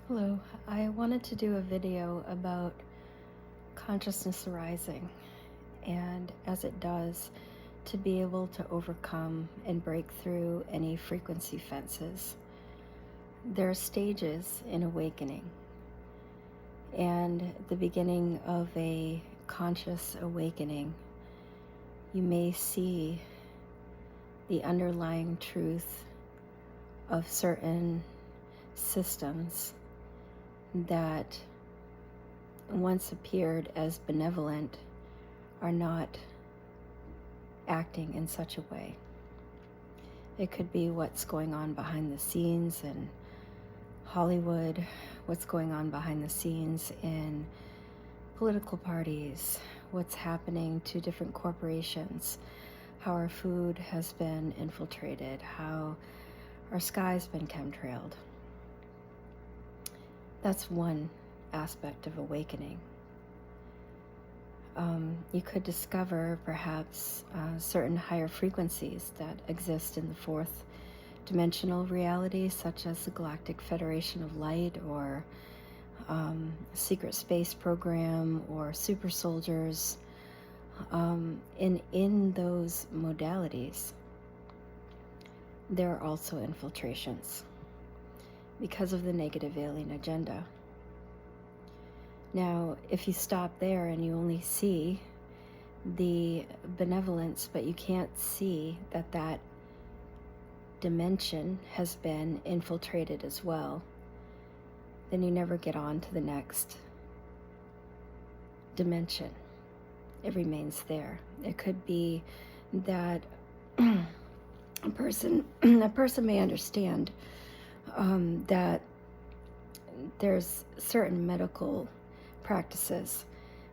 Hello, I wanted to do a video about consciousness arising and as it does, to be able to overcome and break through any frequency fences. There are stages in awakening, and the beginning of a conscious awakening, you may see the underlying truth of certain systems that once appeared as benevolent are not acting in such a way. It could be what's going on behind the scenes in Hollywood, what's going on behind the scenes in political parties, what's happening to different corporations, how our food has been infiltrated, how our sky's been chemtrailed. That's one aspect of awakening. You could discover perhaps certain higher frequencies that exist in the fourth dimensional reality, such as the Galactic Federation of Light, or secret space program, or super soldiers. In those modalities, there are also infiltrations because of the negative alien agenda. Now, if you stop there and you only see the benevolence, but you can't see that that dimension has been infiltrated as well, then you never get on to the next dimension. It remains there. It could be that a person may understand that there's certain medical practices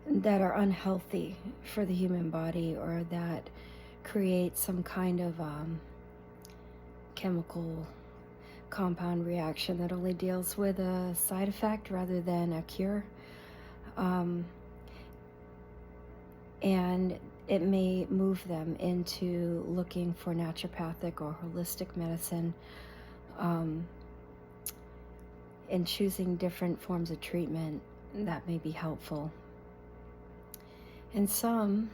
that are unhealthy for the human body, or that create some kind of chemical compound reaction that only deals with a side effect rather than a cure. And it may move them into looking for naturopathic or holistic medicine, and choosing different forms of treatment that may be helpful. And some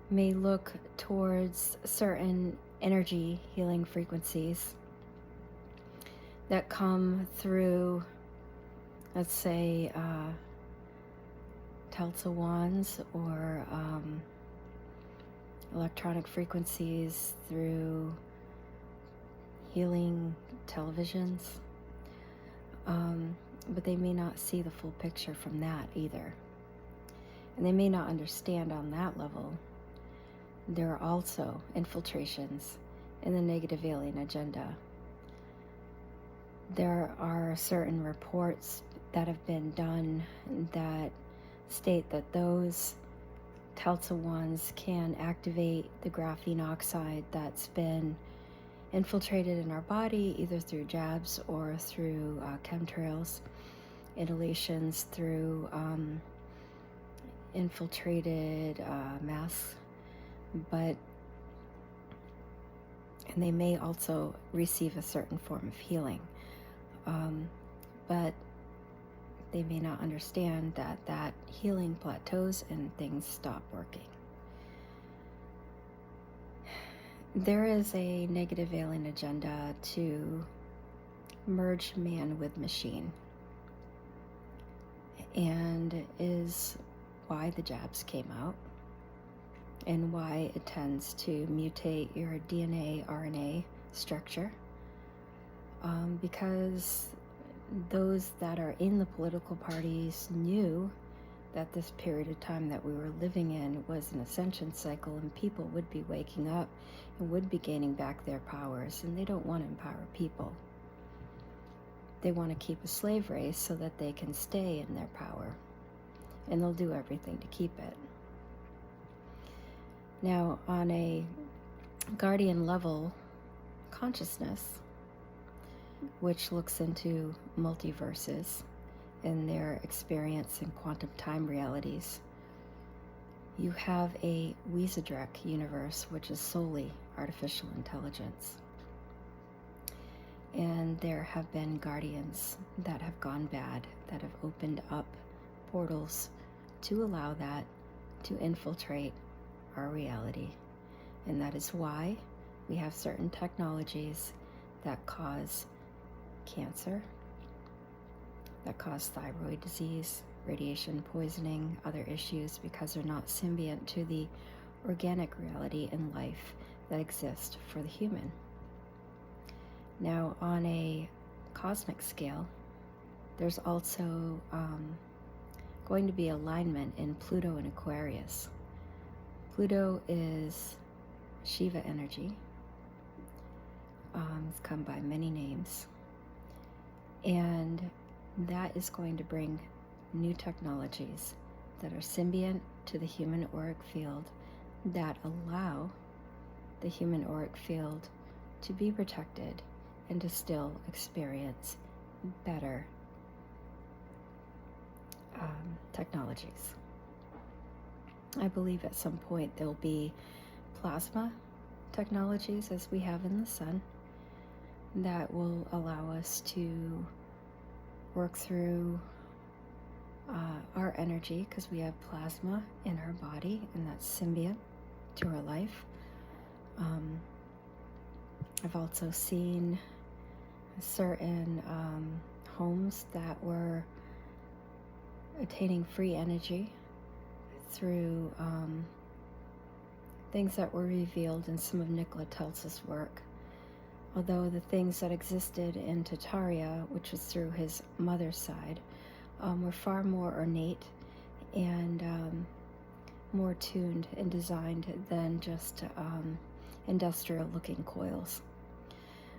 may look towards certain energy healing frequencies that come through, let's say, Telsa wands, or electronic frequencies through healing televisions. But they may not see the full picture from that either. And they may not understand on that level. There are also infiltrations in the negative alien agenda. There are certain reports that have been done that state that those Telsa wands can activate the graphene oxide that's been infiltrated in our body, either through jabs or through chemtrails, inhalations, through infiltrated masks. And they may also receive a certain form of healing. But they may not understand that that healing plateaus and things stop working. There is a negative alien agenda to merge man with machine, and is why the jabs came out, and why it tends to mutate your DNA, RNA structure, because those that are in the political parties knew that this period of time that we were living in was an ascension cycle, and people would be waking up and would be gaining back their powers, and they don't want to empower people. They want to keep a slave race so that they can stay in their power, and they'll do everything to keep it. Now, on a guardian level consciousness, which looks into multiverses and their experience in quantum time realities, you have a Wiesadrek universe, which is solely artificial intelligence. And there have been guardians that have gone bad, that have opened up portals to allow that to infiltrate our reality. And that is why we have certain technologies that cause cancer, that cause thyroid disease, radiation poisoning, other issues, because they're not symbiont to the organic reality and life that exists for the human. Now, on a cosmic scale, there's also going to be alignment in Pluto and Aquarius. Pluto is Shiva energy. It's come by many names. And that is going to bring new technologies that are symbiont to the human auric field, that allow the human auric field to be protected and to still experience better technologies. I believe at some point there'll be plasma technologies, as we have in the sun, that will allow us to work through our energy, because we have plasma in our body, and that's symbiont to our life. I've also seen certain homes that were attaining free energy through things that were revealed in some of Nikola Tesla's work. Although the things that existed in Tataria, which was through his mother's side, were far more ornate and more tuned and designed than just industrial-looking coils.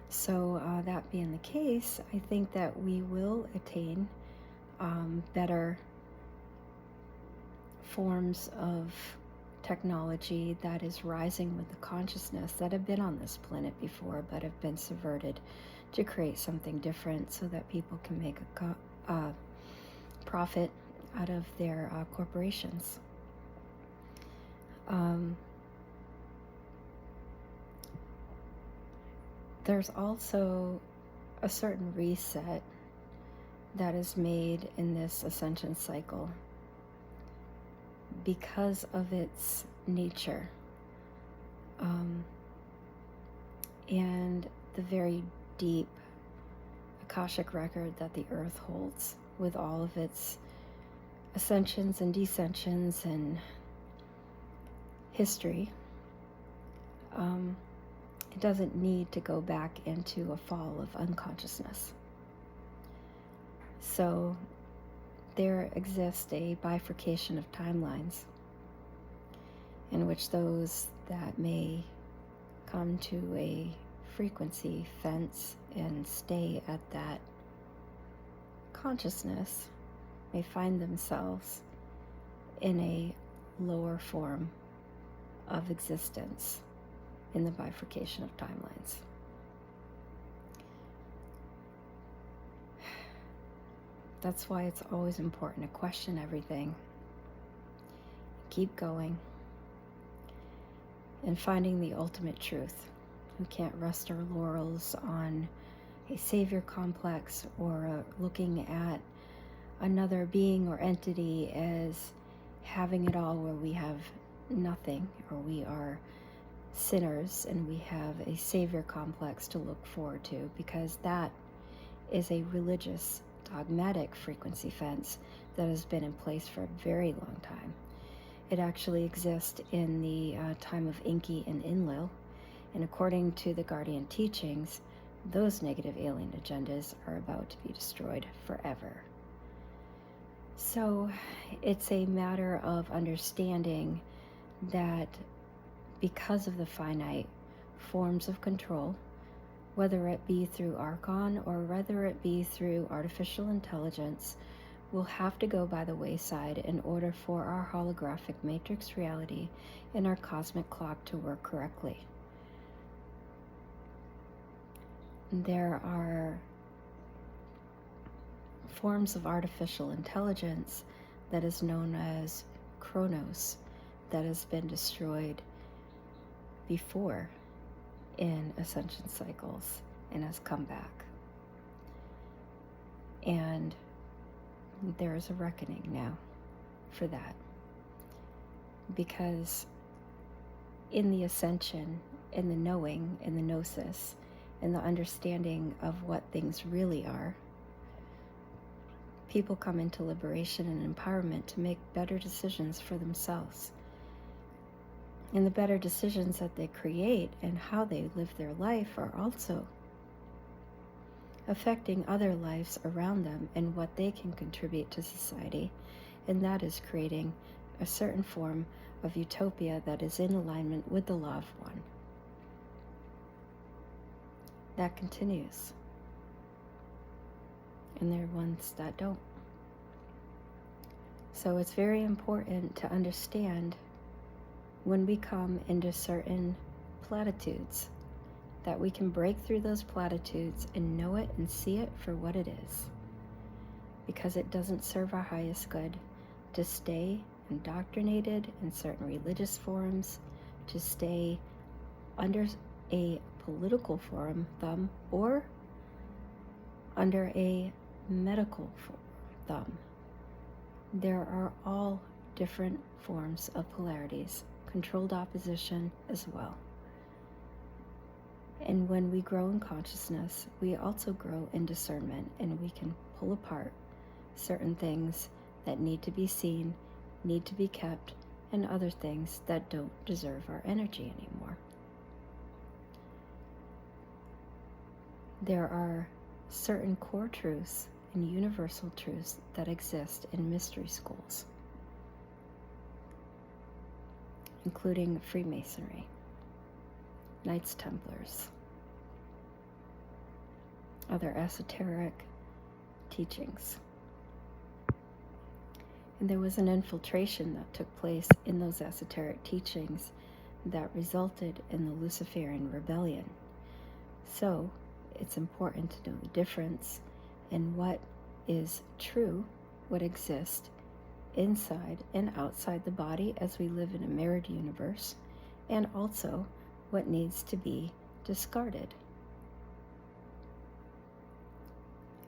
So that being the case, I think that we will attain better forms of technology that is rising with the consciousness that have been on this planet before, but have been subverted to create something different so that people can make a profit out of their corporations. There's also a certain reset that is made in this ascension cycle because of its nature, and the very deep Akashic record that the earth holds with all of its ascensions and descensions and history. It doesn't need to go back into a fall of unconsciousness. So there exists a bifurcation of timelines in which those that may come to a frequency fence and stay at that consciousness may find themselves in a lower form of existence in the bifurcation of timelines. That's why it's always important to question everything, keep going, and finding the ultimate truth. We can't rest our laurels on a savior complex or looking at another being or entity as having it all, where we have nothing, or we are sinners and we have a savior complex to look forward to, because that is a religious, dogmatic frequency fence that has been in place for a very long time. It actually exists in the time of Enki and Enlil, and according to the Guardian teachings, those negative alien agendas are about to be destroyed forever. So it's a matter of understanding that because of the finite forms of control, whether it be through Archon or whether it be through artificial intelligence, will have to go by the wayside in order for our holographic matrix reality and our cosmic clock to work correctly. There are forms of artificial intelligence that is known as Chronos that has been destroyed before in ascension cycles and has come back. And there is a reckoning now for that. Because in the ascension, in the knowing, in the gnosis, in the understanding of what things really are, people come into liberation and empowerment to make better decisions for themselves. And the better decisions that they create and how they live their life are also affecting other lives around them and what they can contribute to society. And that is creating a certain form of utopia that is in alignment with the law of one. That continues. And there are ones that don't. So it's very important to understand when we come into certain platitudes, that we can break through those platitudes and know it and see it for what it is. Because it doesn't serve our highest good to stay indoctrinated in certain religious forms, to stay under a political thumb, or under a medical thumb. There are all different forms of polarities, controlled opposition as well. And when we grow in consciousness, we also grow in discernment, and we can pull apart certain things that need to be seen, need to be kept, and other things that don't deserve our energy anymore. There are certain core truths and universal truths that exist in mystery schools, including Freemasonry, Knights Templars, other esoteric teachings. And there was an infiltration that took place in those esoteric teachings that resulted in the Luciferian rebellion. So it's important to know the difference in what is true, what exists inside and outside the body as we live in a mirrored universe, and also what needs to be discarded.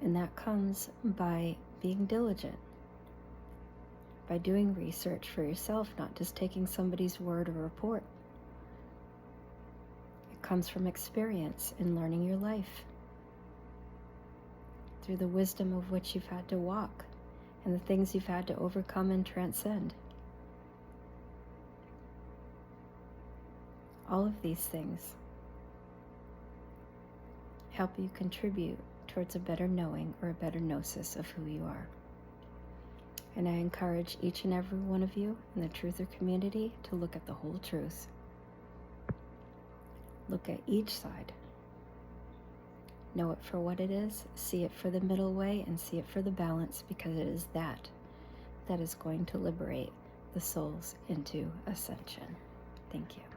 And that comes by being diligent, by doing research for yourself, not just taking somebody's word or report. It comes from experience in learning your life, through the wisdom of which you've had to walk, and the things you've had to overcome and transcend. All of these things help you contribute towards a better knowing or a better gnosis of who you are. And I encourage each and every one of you in the Truther community to look at the whole truth. Look at each side. Know it for what it is, see it for the middle way, and see it for the balance, because it is that is going to liberate the souls into ascension. Thank you.